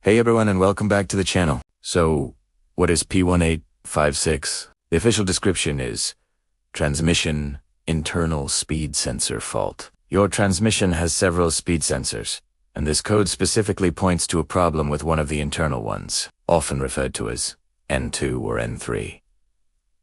Hey everyone and welcome back to the channel. So, what is P1856? The official description is transmission internal speed sensor fault. Your transmission has several speed sensors, and this code specifically points to a problem with one of the internal ones, often referred to as N2 or N3.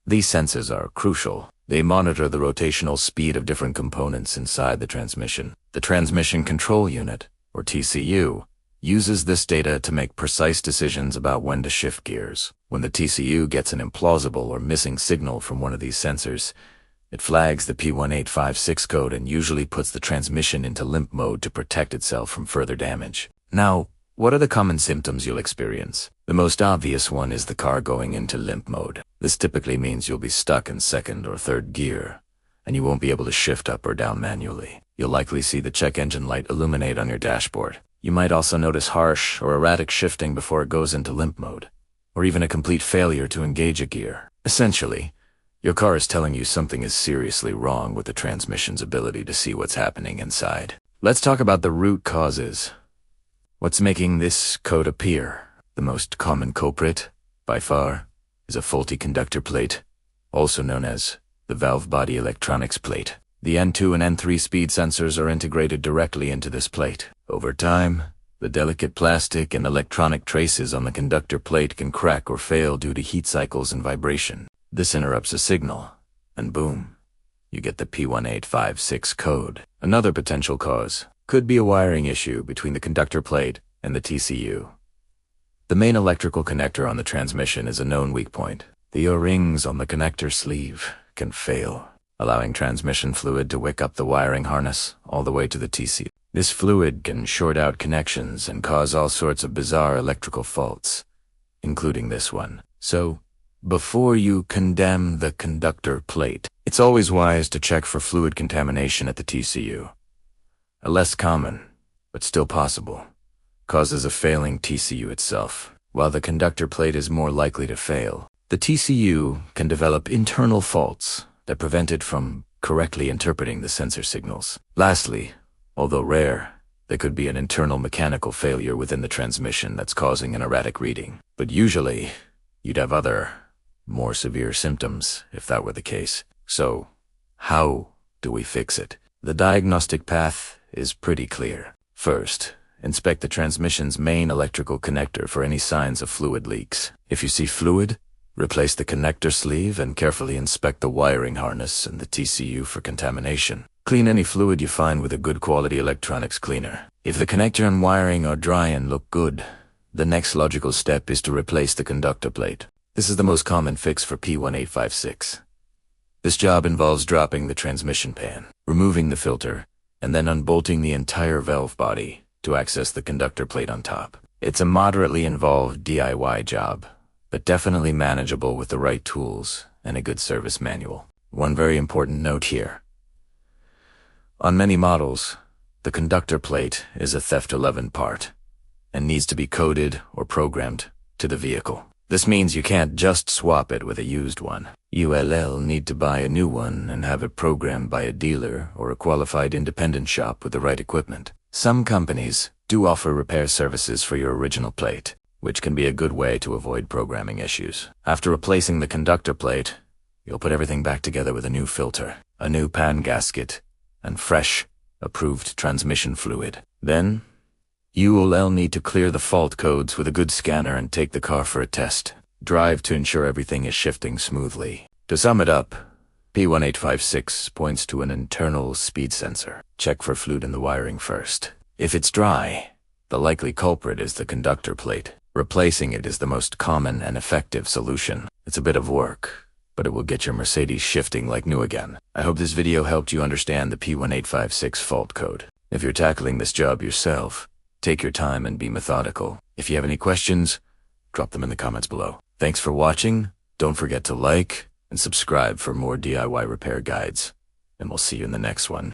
These sensors are crucial. They monitor the rotational speed of different components inside the transmission. The Transmission Control Unit, or TCU, uses this data to make precise decisions about when to shift gears. When the TCU gets an implausible or missing signal from one of these sensors, it flags the P1856 code and usually puts the transmission into limp mode to protect itself from further damage. Now, what are the common symptoms you'll experience? The most obvious one is the car going into limp mode. This typically means you'll be stuck in second or third gear, and you won't be able to shift up or down manually. You'll likely see the check engine light illuminate on your dashboard. You might also notice harsh or erratic shifting before it goes into limp mode, or even a complete failure to engage a gear. Essentially, your car is telling you something is seriously wrong with the transmission's ability to see what's happening inside. Let's talk about the root causes. What's making this code appear? The most common culprit, by far, is a faulty conductor plate, also known as the valve body electronics plate. The N2 and N3 speed sensors are integrated directly into this plate. Over time, the delicate plastic and electronic traces on the conductor plate can crack or fail due to heat cycles and vibration. This interrupts a signal, and boom, you get the P1856 code. Another potential cause could be a wiring issue between the conductor plate and the TCU. The main electrical connector on the transmission is a known weak point. The O-rings on the connector sleeve can fail, allowing transmission fluid to wick up the wiring harness all the way to the TCU. This fluid can short out connections and cause all sorts of bizarre electrical faults, including this one. So, before you condemn the conductor plate, it's always wise to check for fluid contamination at the TCU. A less common, but still possible, causes a failing TCU itself. While the conductor plate is more likely to fail, the TCU can develop internal faults that prevent it from correctly interpreting the sensor signals. Lastly, although rare, there could be an internal mechanical failure within the transmission that's causing an erratic reading. But usually, you'd have other, more severe symptoms if that were the case. So, how do we fix it? The diagnostic path is pretty clear. First, inspect the transmission's main electrical connector for any signs of fluid leaks. If you see fluid, replace the connector sleeve and carefully inspect the wiring harness and the TCU for contamination. Clean any fluid you find with a good quality electronics cleaner. If the connector and wiring are dry and look good, the next logical step is to replace the conductor plate. This is the most common fix for P1856. This job involves dropping the transmission pan, removing the filter, and then unbolting the entire valve body to access the conductor plate on top. It's a moderately involved DIY job, but definitely manageable with the right tools and a good service manual. One very important note here. On many models, the conductor plate is a Theft 11 part and needs to be coded or programmed to the vehicle. This means you can't just swap it with a used one. ULL need to buy a new one and have it programmed by a dealer or a qualified independent shop with the right equipment. Some companies do offer repair services for your original plate, which can be a good way to avoid programming issues. After replacing the conductor plate, you'll put everything back together with a new filter, a new pan gasket, and fresh, approved transmission fluid. Then, you'll need to clear the fault codes with a good scanner and take the car for a test. Drive to ensure everything is shifting smoothly. To sum it up, P1856 points to an internal speed sensor. Check for fluid in the wiring first. If it's dry, the likely culprit is the conductor plate. Replacing it is the most common and effective solution. It's a bit of work, but it will get your Mercedes shifting like new again. I hope this video helped you understand the P1856 fault code. If you're tackling this job yourself, take your time and be methodical. If you have any questions, drop them in the comments below. Thanks for watching. Don't forget to like and subscribe for more DIY repair guides, and we'll see you in the next one.